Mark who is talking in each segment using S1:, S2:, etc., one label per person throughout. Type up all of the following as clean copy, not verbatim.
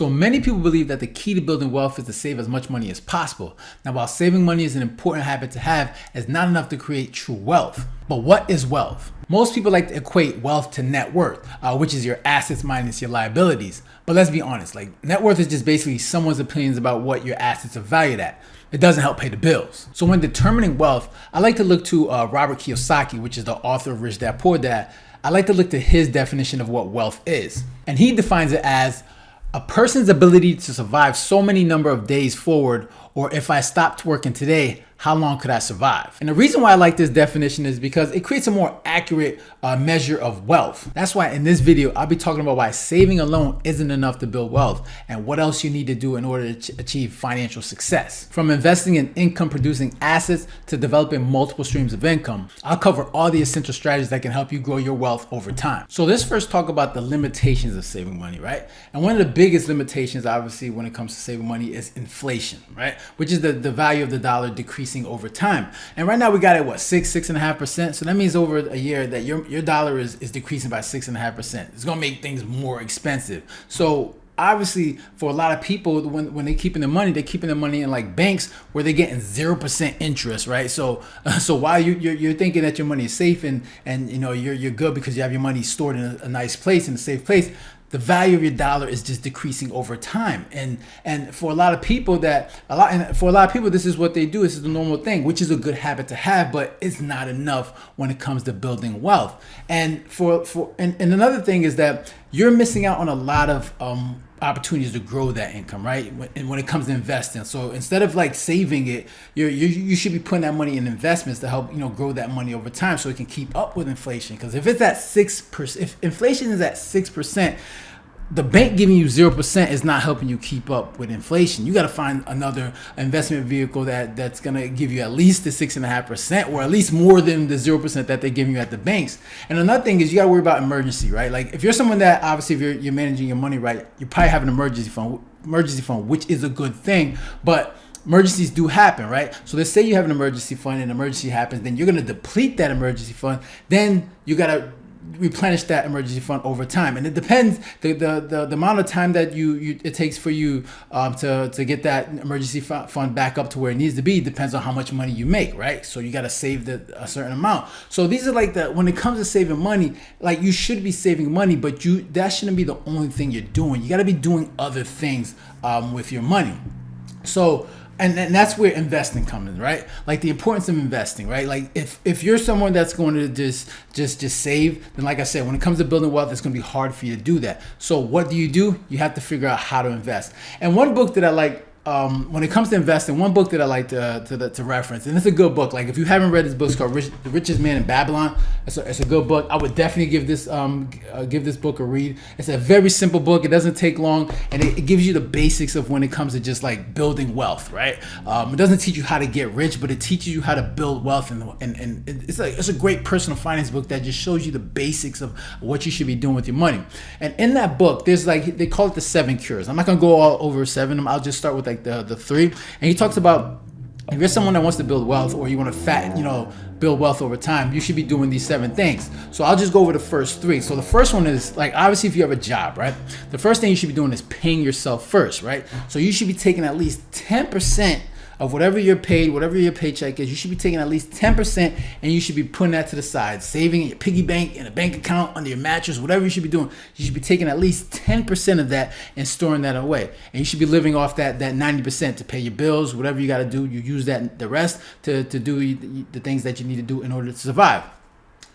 S1: So many people believe that the key to building wealth is to save as much money as possible. Now, while saving money is an important habit to have, it's not enough to create true wealth. But what is wealth? Most people like to equate wealth to net worth, which is your assets minus your liabilities. But let's be honest, like net worth is just basically someone's opinions about what your assets are valued at. It doesn't help pay the bills. So when determining wealth, I like to look to Robert Kiyosaki, which is the author of Rich Dad Poor Dad. I like to look to his definition of what wealth is. And he defines it as a person's ability to survive so many number of days forward, or if I stopped working today, how long could I survive? And the reason why I like this definition is because it creates a more accurate measure of wealth. That's why in this video, I'll be talking about why saving alone isn't enough to build wealth and what else you need to do in order to achieve financial success. From investing in income producing assets to developing multiple streams of income, I'll cover all the essential strategies that can help you grow your wealth over time. So let's first talk about the limitations of saving money, right? And one of the biggest limitations, obviously, when it comes to saving money is inflation, right? Which is the value of the dollar decreasing over time. And right now we got it, what, 6.5%. So that means over a year that your dollar is decreasing by 6.5%. It's going to make things more expensive. So obviously for a lot of people, when they're keeping their money, they're keeping their money in like banks where they're getting 0% interest, right? So while you're thinking that your money is safe and you know you're good because you have your money stored in a nice place, in a safe place, the value of your dollar is just decreasing over time. And for a lot of people this is what they do. This is the normal thing, which is a good habit to have, but it's not enough when it comes to building wealth. And and another thing is that you're missing out on a lot of opportunities to grow that income, right? When it comes to investing. So instead of like saving it, you should be putting that money in investments to help, you know, grow that money over time so it can keep up with inflation. Because if it's at 6%, if inflation is at 6%, the bank giving you 0% is not helping you keep up with inflation. You got to find another investment vehicle that's going to give you at least the 6.5% or at least more than the 0% that they're giving you at the banks. And another thing is you got to worry about emergency, right? Like if you're someone that obviously if you're managing your money right, you probably have an emergency fund, which is a good thing, but emergencies do happen, right? So let's say you have an emergency fund and an emergency happens, then you're going to deplete that emergency fund. Then you got to replenish that emergency fund over time, and it depends the amount of time that it takes for you to get that emergency fund back up to where it needs to be depends on how much money you make, right? So you got to save a certain amount. So these are like when it comes to saving money, like you should be saving money, but that shouldn't be the only thing you're doing. You got to be doing other things with your money. So and that's where investing comes in, right? Like the importance of investing, right? Like if you're someone that's going to just save, then like I said, when it comes to building wealth, it's going to be hard for you to do that. So what do? You have to figure out how to invest. And one book that I like, when it comes to investing, one book that I like to reference, and it's a good book. Like if you haven't read this book, it's called The Richest Man in Babylon. It's a good book. I would definitely give this book a read. It's a very simple book. It doesn't take long, and it gives you the basics of when it comes to just like building wealth, right? It doesn't teach you how to get rich, but it teaches you how to build wealth, and it's a great personal finance book that just shows you the basics of what you should be doing with your money. And in that book, there's like, they call it the 7 cures. I'm not gonna go all over 7 of them. I'll just start with like the 3. And he talks about if you're someone that wants to build wealth or you want to build wealth over time, you should be doing these 7 things. So I'll just go over the first 3. So the first one is like, obviously if you have a job, right? The first thing you should be doing is paying yourself first, right? So you should be taking at least 10% of whatever you're paid, whatever your paycheck is. You should be taking at least 10% and you should be putting that to the side, saving in your piggy bank, in a bank account, under your mattress, whatever you should be doing. You should be taking at least 10% of that and storing that away. And you should be living off that 90% to pay your bills, whatever you got to do. You use the rest to do the things that you need to do in order to survive.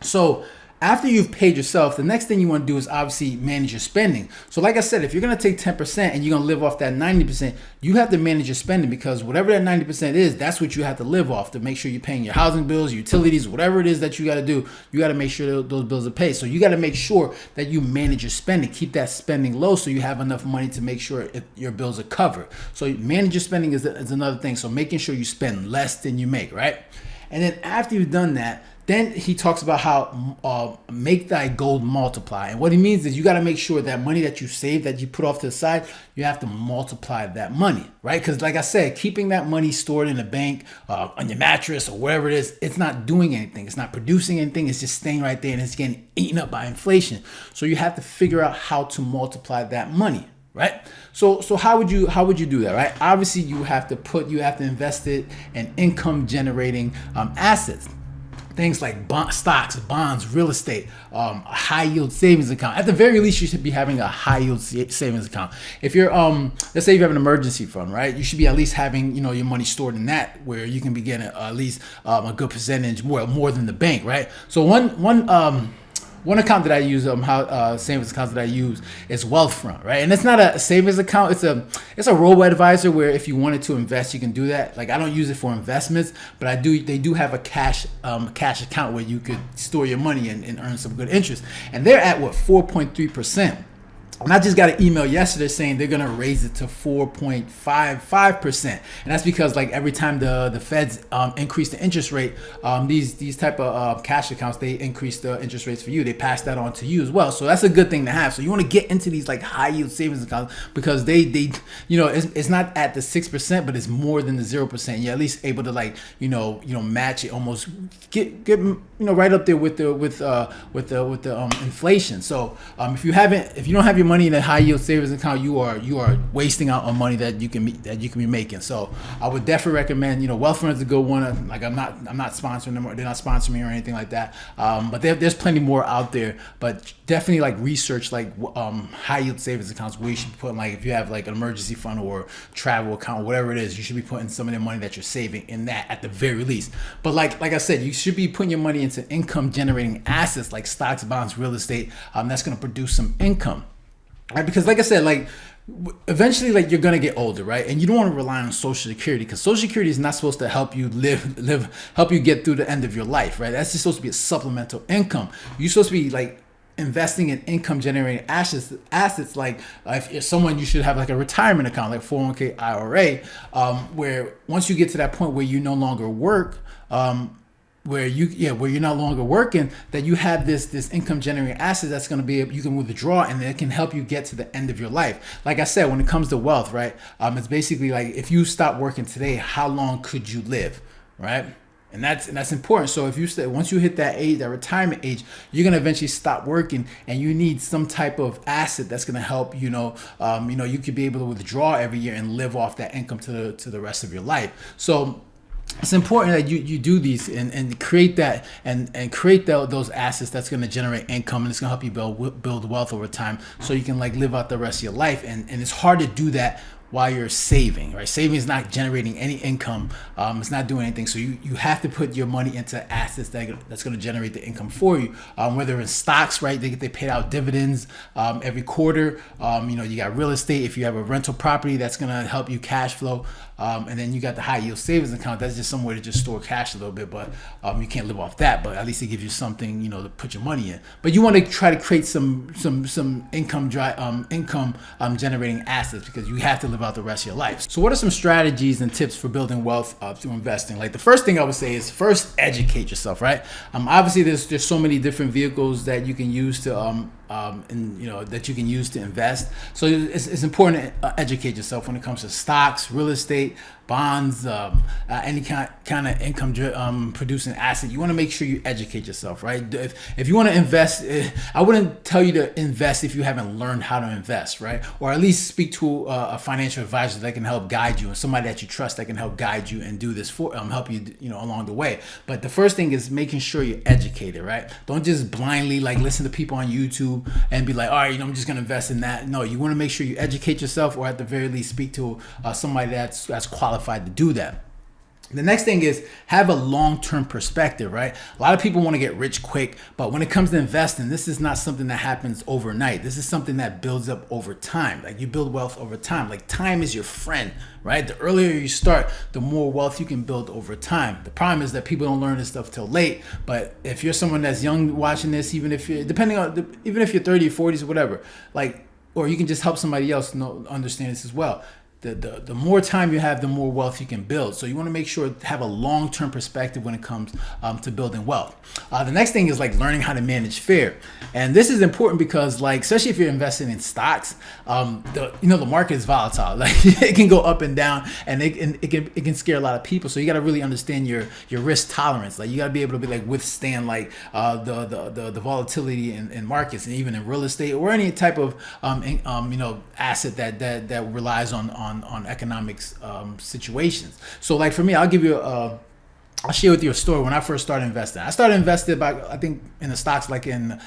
S1: So after you've paid yourself, the next thing you want to do is obviously manage your spending. So like I said, if you're going to take 10% and you're going to live off that 90%, you have to manage your spending, because whatever that 90% is, that's what you have to live off to make sure you're paying your housing bills, utilities, whatever it is that you got to do. You got to make sure those bills are paid. So you got to make sure that you manage your spending, keep that spending low so you have enough money to make sure your bills are covered. So manage your spending is another thing. So making sure you spend less than you make, right? And then after you've done that, then he talks about how make thy gold multiply. And what he means is you got to make sure that money that you save, that you put off to the side, you have to multiply that money, right? Because like I said, keeping that money stored in a bank, on your mattress or wherever it is, it's not doing anything. It's not producing anything. It's just staying right there and it's getting eaten up by inflation. So you have to figure out how to multiply that money. right? So how would you do that, right? Obviously, you have to invest it in income generating assets. Things like stocks, bonds, real estate, a high yield savings account. At the very least, you should be having a high yield savings account. If you're, let's say you have an emergency fund, right? You should be at least having, your money stored in that, where you can be getting at least a good percentage, more than the bank, right? So one account that I use, savings account that I use is Wealthfront, right? And it's not a savings account; it's a robo advisor where if you wanted to invest, you can do that. Like I don't use it for investments, but they do have a cash account where you could store your money and earn some good interest. And they're at what, 4.3%. And I just got an email yesterday saying they're gonna raise it to 4.55%, and that's because like every time the feds increase the interest rate, these type of cash accounts, they increase the interest rates for you. They pass that on to you as well. So that's a good thing to have. So you want to get into these like high yield savings accounts because they it's not at the 6%, but it's more than the 0%. You're at least able to like match it, almost get right up there with the inflation. So if you don't have your money in a high yield savings account, you are wasting out on money that you can be making. So I would definitely recommend, Wealthfront is a good one. Like I'm not sponsoring them, or they're not sponsoring me or anything like that. But there's plenty more out there. But definitely like research like high yield savings accounts where you should be putting, like if you have like an emergency fund or travel account or whatever it is, you should be putting some of the money that you're saving in that at the very least. But like I said, you should be putting your money into income generating assets like stocks, bonds, real estate. That's going to produce some income. Right? Because like I said, like eventually like you're gonna get older, right? And you don't want to rely on Social Security, because Social Security is not supposed to help you help you get through the end of your life, right? That's just supposed to be a supplemental income. You're supposed to be like investing in income generating assets like if someone, you should have like a retirement account like 401k IRA, where once you get to that point where you no longer work, where you're no longer working, that you have this income generating asset that's going to be, you can withdraw, and it can help you get to the end of your life. Like I said, when it comes to wealth, right, it's basically like if you stop working today, how long could you live, right? And that's important. So if once you hit that age, that retirement age, you're gonna eventually stop working, and you need some type of asset that's gonna help. You could be able to withdraw every year and live off that income to the rest of your life. So it's important that you do these and create that and create those assets that's going to generate income, and it's going to help you build wealth over time, so you can like live out the rest of your life. And it's hard to do that while you're saving, right? Saving is not generating any income. It's not doing anything. So you have to put your money into assets that's going to generate the income for you. Whether it's stocks, right? They pay out dividends every quarter. You got real estate. If you have a rental property, that's going to help you cash flow. And then you got the high yield savings account. That's just somewhere to just store cash a little bit, but you can't live off that. But at least it gives you something, to put your money in. But you want to try to create some income generating assets, because you have to live out the rest of your life. So what are some strategies and tips for building wealth through investing? Like the first thing I would say is first educate yourself, right? Obviously there's so many different vehicles that you can use to that you can use to invest. So it's important to educate yourself when it comes to stocks, real estate, bonds, any kind of income producing asset. You want to make sure you educate yourself, right? If you want to invest, I wouldn't tell you to invest if you haven't learned how to invest, right? Or at least speak to a financial advisor that can help guide you, and somebody that you trust that can help guide you and do this for help you along the way. But the first thing is making sure you're educated, right? Don't just blindly like listen to people on YouTube and be like, all right, I'm just gonna invest in that. No, you want to make sure you educate yourself, or at the very least speak to somebody that's qualified to do that. The next thing is have a long-term perspective, right? A lot of people want to get rich quick, but when it comes to investing, this is not something that happens overnight. This is something that builds up over time. Like you build wealth over time. Like time is your friend, right? The earlier you start, the more wealth you can build over time. The problem is that people don't learn this stuff till late. But if you're someone that's young watching this, even if you're 30 or 40s or whatever, or you can just help somebody else understand this as well. the more time you have, the more wealth you can build. So you want to make sure to have a long-term perspective when it comes to building wealth. The next thing is like learning how to manage fear. And this is important because, like, especially if you're investing in stocks, the market is volatile. Like, it can go up and down, and it can scare a lot of people. So you got to really understand your risk tolerance. Like, you got to be able to be like withstand like the volatility in markets, and even in real estate or any type of asset that relies on economics situations. So like for me, I'll share with you a story. When I first started investing, I started investing about, I think, in the stocks like in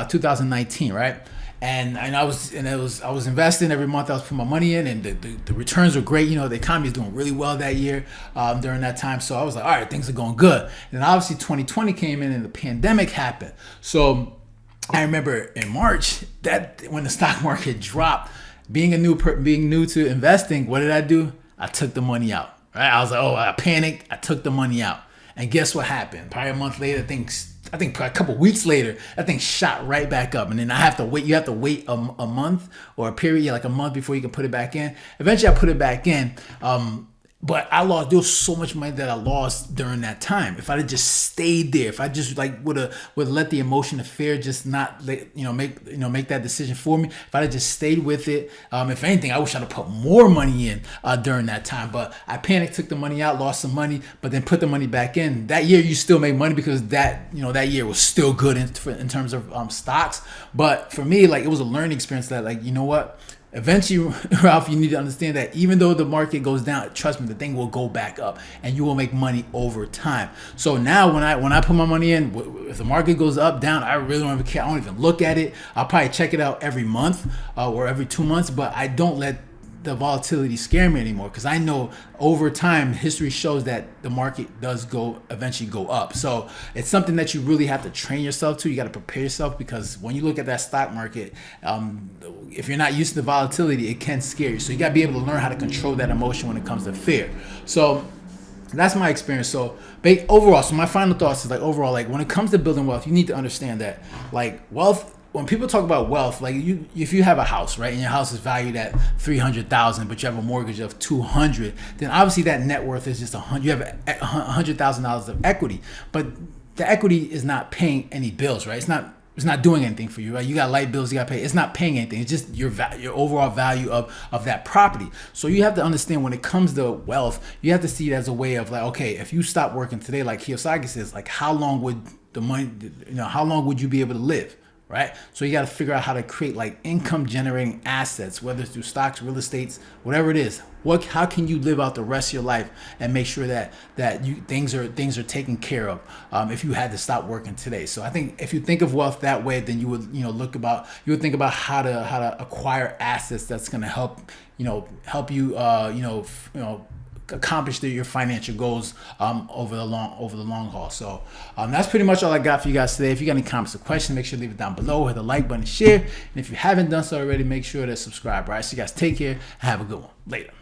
S1: 2019, right? And I was investing every month. I was putting my money in, and the returns were great. You know, the economy is doing really well that year during that time. So I was like, all right, things are going good. And then obviously 2020 came in, and the pandemic happened. So I remember in March that when the stock market dropped, being new to investing, what did I do? I took the money out. Right? I was like, I panicked. I took the money out. And guess what happened? Probably a month later, I think a couple weeks later, that thing shot right back up. And then I have to wait. You have to wait a month or a period, like a month before you can put it back in. Eventually, I put it back in. But I lost. There was so much money that I lost during that time. If I had just stayed there, if I just like would let the emotion of fear just not make that decision for me. If I had just stayed with it, if anything, I wish I'd have put more money in during that time. But I panicked, took the money out, lost some money, but then put the money back in. That year, you still made money because that year was still good in terms of stocks. But for me, like, it was a learning experience that, like, you know what? Eventually, Ralph, you need to understand that even though the market goes down, trust me, the thing will go back up, and you will make money over time. So now, when I put my money in, if the market goes up, down, I really don't even care. I don't even look at it. I'll probably check it out every month or every 2 months, but I don't let the volatility scare me anymore, because I know over time history shows that the market does eventually go up. So it's something that you really have to train yourself to. You got to prepare yourself, because when you look at that stock market, if you're not used to the volatility, it can scare you. So you got to be able to learn how to control that emotion when it comes to fear. So that's my experience. So overall, so my final thoughts is like, overall, like, when it comes to building wealth, you need to understand that, like, wealth, when people talk about wealth, like, if you have a house, right, and your house is valued at $300,000, but you have a mortgage of $200,000, then obviously that net worth is just $100,000. You have $100,000 of equity, but the equity is not paying any bills, right? It's not doing anything for you, right? You got light bills, you got to pay. It's not paying anything. It's just your overall value of that property. So you have to understand, when it comes to wealth, you have to see it as a way of, like, okay, if you stop working today, like Kiyosaki says, like, how long would you be able to live? Right? So you got to figure out how to create like income generating assets, whether it's through stocks, real estate, whatever it is. How can you live out the rest of your life and make sure that things are taken care of if you had to stop working today? So I think if you think of wealth that way, then you would think about how to acquire assets that's going to help you accomplish your financial goals over the long haul. So that's pretty much all I got for you guys today. If you got any comments or questions, make sure to leave it down below. Hit the like button, share, and if you haven't done so already, make sure to subscribe. All right, so you guys take care and have a good one. Later.